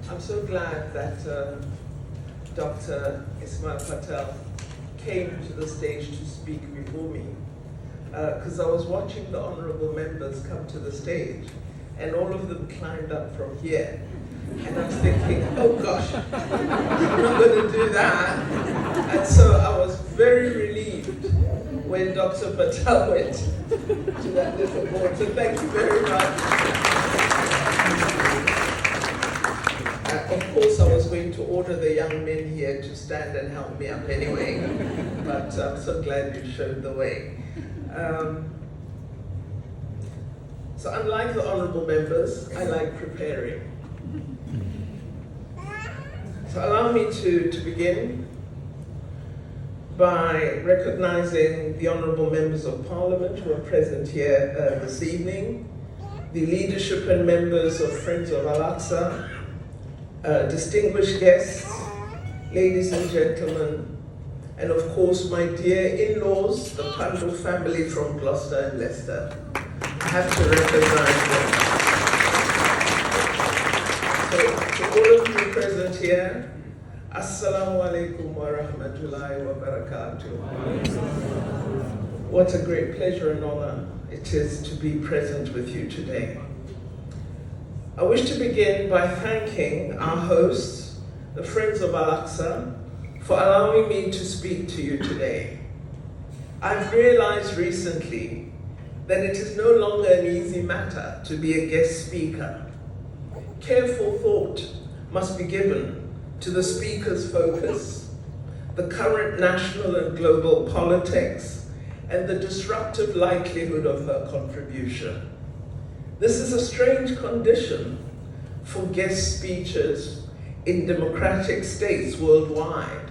I'm so glad that Dr. Ismail Patel came to the stage to speak before me, because I was watching the honorable members come to the stage, and all of them climbed up from here. And I was thinking, oh gosh, I'm not going to do that. And so I was very relieved when Dr. Patel went to that little board. So thank you very much. Of course, I was going to order the young men here to stand and help me up anyway, but I'm so glad you showed the way. So unlike the honorable members, I like preparing. So allow me to begin by recognizing the honorable members of Parliament who are present here this evening, the leadership and members of Friends of Al-Aqsa, distinguished guests, ladies and gentlemen, and of course my dear in-laws, the Pandor family from Gloucester and Leicester. I have to recognize them. So to all of you present here, Assalamu alaikum wa rahmatullahi wa barakatuh. What a great pleasure and honor it is to be present with you today. I wish to begin by thanking our hosts, the Friends of Al-Aqsa, for allowing me to speak to you today. I've realized recently that it is no longer an easy matter to be a guest speaker. Careful thought must be given to the speaker's focus, the current national and global politics, and the disruptive likelihood of her contribution. This is a strange condition for guest speeches in democratic states worldwide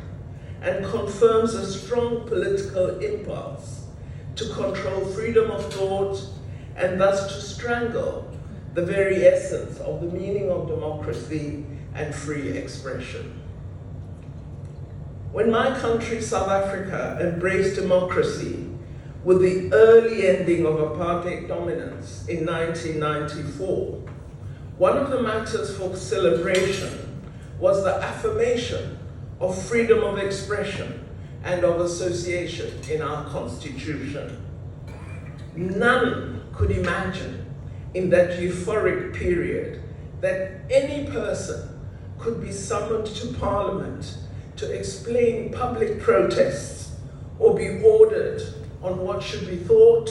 and confirms a strong political impulse to control freedom of thought and thus to strangle the very essence of the meaning of democracy and free expression. When my country, South Africa, embraced democracy with the early ending of apartheid dominance in 1994, one of the matters for celebration was the affirmation of freedom of expression and of association in our constitution. None could imagine in that euphoric period that any person could be summoned to Parliament to explain public protests or be ordered on what should be thought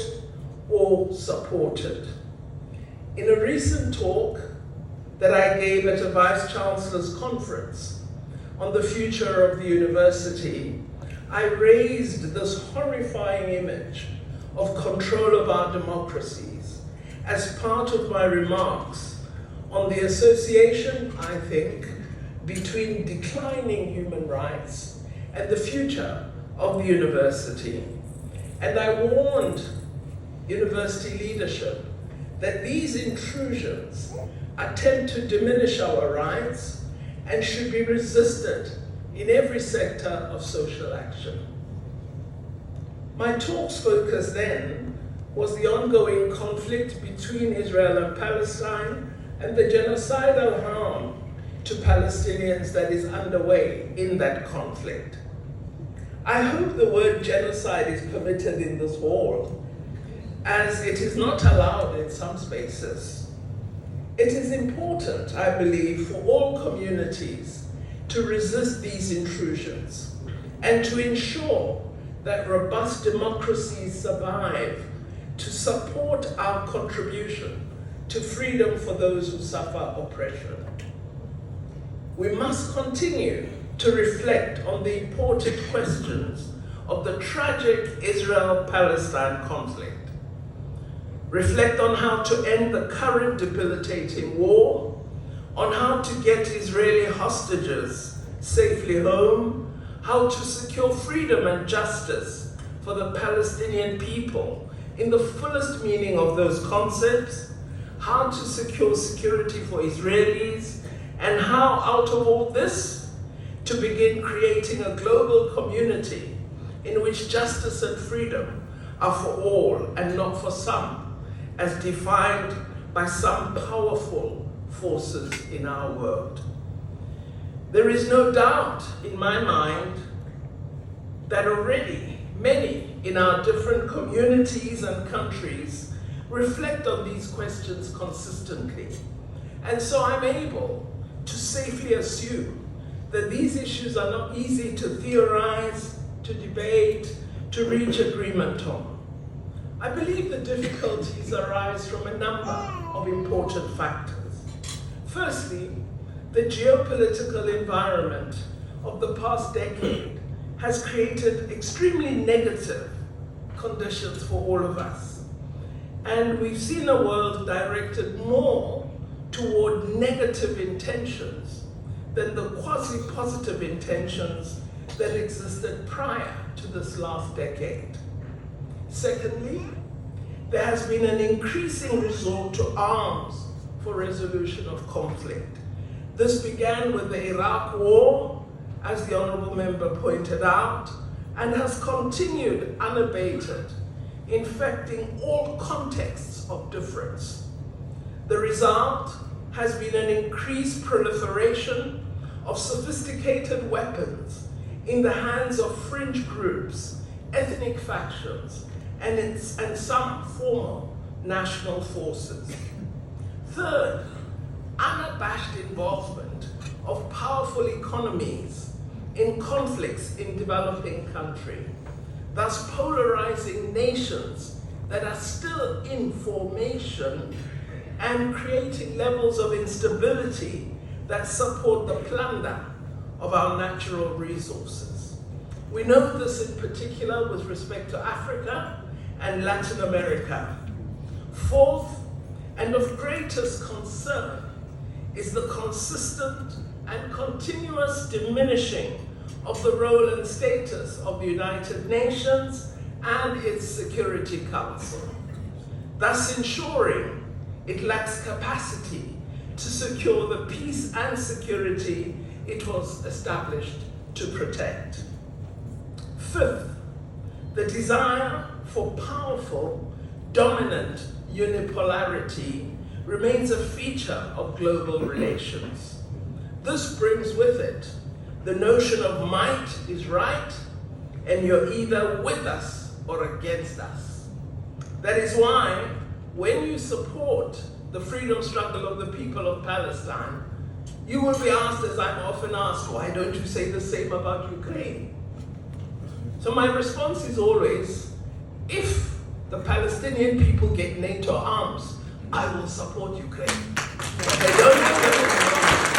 or supported. In a recent talk that I gave at a Vice Chancellor's conference on the future of the university, I raised this horrifying image of control of our democracies as part of my remarks on the association, I think, between declining human rights and the future of the university. And I warned university leadership that these intrusions attempt to diminish our rights and should be resisted in every sector of social action. My talk's focus then was the ongoing conflict between Israel and Palestine and the genocidal harm to Palestinians that is underway in that conflict. I hope the word genocide is permitted in this hall, as it is not allowed in some spaces. It is important, I believe, for all communities to resist these intrusions and to ensure that robust democracies survive, to support our contribution to freedom for those who suffer oppression. We must continue to reflect on the important questions of the tragic Israel-Palestine conflict. Reflect on how to end the current debilitating war, on how to get Israeli hostages safely home, how to secure freedom and justice for the Palestinian people in the fullest meaning of those concepts, how to secure security for Israelis, and how out of all this to begin creating a global community in which justice and freedom are for all and not for some, as defined by some powerful forces in our world. There is no doubt in my mind that already many in our different communities and countries reflect on these questions consistently. And so I'm able to safely assume that these issues are not easy to theorize, to debate, to reach agreement on. I believe the difficulties arise from a number of important factors. Firstly, the geopolitical environment of the past decade has created extremely negative conditions for all of us. And we've seen a world directed more toward negative intentions than the quasi-positive intentions that existed prior to this last decade. Secondly, there has been an increasing resort to arms for resolution of conflict. This began with the Iraq War, as the Honourable Member pointed out, and has continued unabated, infecting all contexts of difference. The result has been an increased proliferation of sophisticated weapons in the hands of fringe groups, ethnic factions, and some formal national forces. Third, unabashed involvement of powerful economies in conflicts in developing countries, thus polarizing nations that are still in formation and creating levels of instability that support the plunder of our natural resources. We know this in particular with respect to Africa and Latin America. Fourth, and of greatest concern, is the consistent and continuous diminishing of the role and status of the United Nations and its Security Council, thus ensuring it lacks capacity to secure the peace and security it was established to protect. Fifth, the desire for powerful, dominant unipolarity remains a feature of global relations. This brings with it the notion of might is right, and you're either with us or against us. That is why, when you support the freedom struggle of the people of Palestine, you will be asked, as I'm often asked, why don't you say the same about Ukraine? So my response is always, if the Palestinian people get NATO arms, I will support Ukraine. If they don't get NATO arms.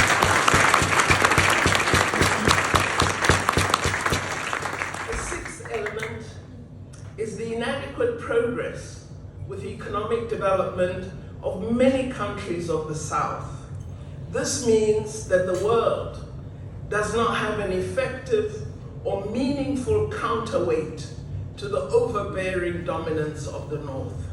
The sixth element is the inadequate progress with economic development of many countries of the South. This means that the world does not have an effective or meaningful counterweight to the overbearing dominance of the North.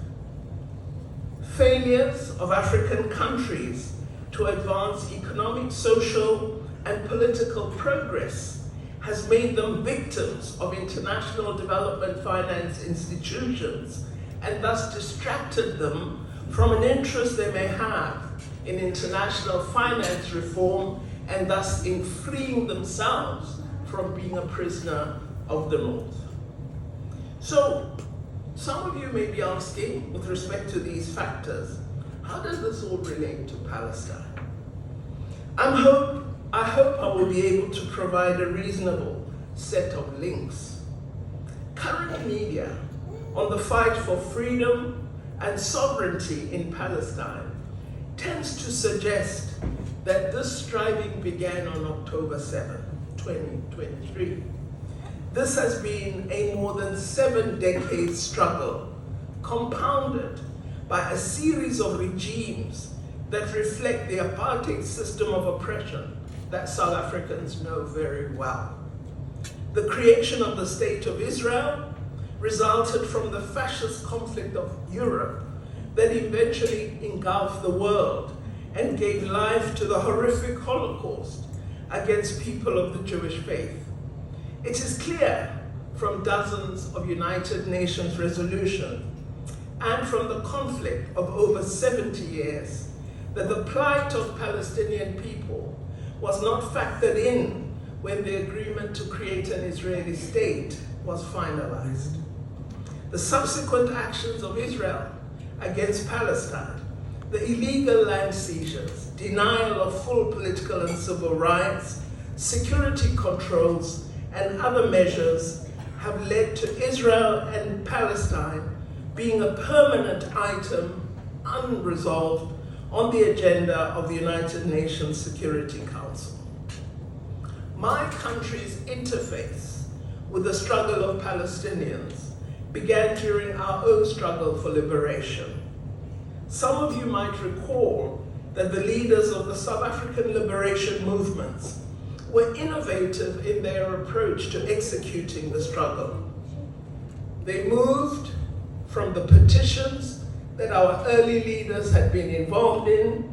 Failures of African countries to advance economic, social, and political progress has made them victims of international development finance institutions and thus distracted them from an interest they may have in international finance reform and thus in freeing themselves from being a prisoner of the North. So, some of you may be asking, with respect to these factors, how does this all relate to Palestine? I hope I will be able to provide a reasonable set of links. Current media on the fight for freedom and sovereignty in Palestine tends to suggest that this striving began on October 7, 2023. This has been a more than 7-decade struggle, compounded by a series of regimes that reflect the apartheid system of oppression that South Africans know very well. The creation of the State of Israel resulted from the fascist conflict of Europe that eventually engulfed the world and gave life to the horrific Holocaust against people of the Jewish faith. It is clear from dozens of United Nations resolutions and from the conflict of over 70 years that the plight of Palestinian people was not factored in when the agreement to create an Israeli state was finalized. The subsequent actions of Israel against Palestine, the illegal land seizures, denial of full political and civil rights, security controls, and other measures have led to Israel and Palestine being a permanent item, unresolved, on the agenda of the United Nations Security Council. My country's interface with the struggle of Palestinians began during our own struggle for liberation. Some of you might recall that the leaders of the South African liberation movements were innovative in their approach to executing the struggle. They moved from the petitions that our early leaders had been involved in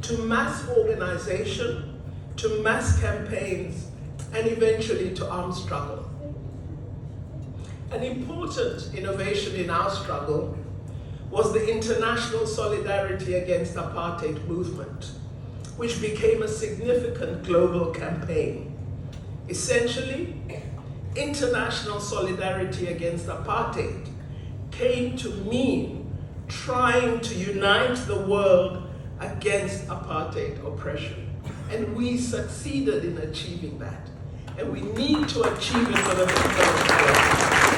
to mass organization, to mass campaigns, and eventually to armed struggle. An important innovation in our struggle was the international solidarity against apartheid movement, which became a significant global campaign. Essentially, international solidarity against apartheid came to mean trying to unite the world against apartheid oppression. And we succeeded in achieving that. And we need to achieve it for the people of Palestine.